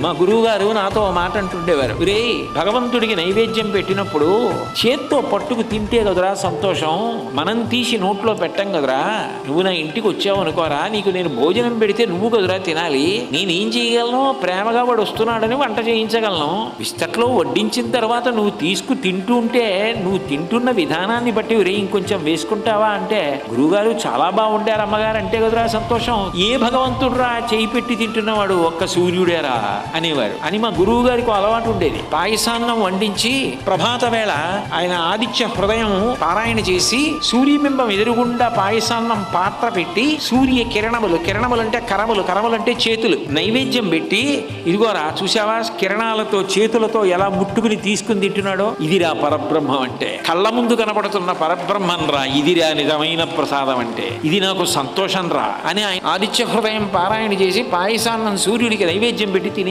మా గురువు గారు నాతో ఓ మాట అంటుండేవారు, రే భగవంతుడికి నైవేద్యం పెట్టినప్పుడు చేత్తో పట్టుకు తింటే కదరా సంతోషం, మనం తీసి నోట్లో పెట్టం కదరా. నువ్వు నా ఇంటికి వచ్చావు అనుకోరా, నీకు నేను భోజనం పెడితే నువ్వు కదరా తినాలి. నేనేం చేయగలను, ప్రేమగా వాడు వస్తున్నాడని వంట చేయించగలను. విస్తట్లో వడ్డించిన తర్వాత నువ్వు తీసుకు తింటూ ఉంటే నువ్వు తింటున్న విధానాన్ని బట్టి రే ఇంకొంచెం వేసుకుంటావా అంటే, గురువుగారు చాలా బాగుండారు అమ్మగారు అంటే కదరా సంతోషం. ఏ భగవంతుడు రా చేయి పెట్టి తింటున్నవాడు, ఒక్క సూర్యుడేరా అనేవారు. అని మా గురువు గారికి అలవాటు ఉండేది. పాయసాన్నం వండించి ప్రభాత వేళ ఆయన ఆదిత్య హృదయం పారాయణ చేసి సూర్యబింబం ఎదురుగుండా పాయసాన్నం పాత్ర పెట్టి సూర్య కిరణములు, కిరణములు అంటే కరములు, కరములు అంటే చేతులు, నైవేద్యం పెట్టి ఇదిగోరా చూసావా కిరణాలతో చేతులతో ఎలా ముట్టుకుని తీసుకుని తింటున్నాడో, ఇదిరా పరబ్రహ్మం అంటే, కళ్ళ ముందు కనపడుతున్న పరబ్రహ్మం రా, ఇదిరా నిజమైన ప్రసాదం అంటే, ఇది నాకు సంతోషం రా అని ఆయన ఆదిత్య హృదయం పారాయణ చేసి పాయసాన్నం సూర్యుడికి నైవేద్యం పెట్టి తినే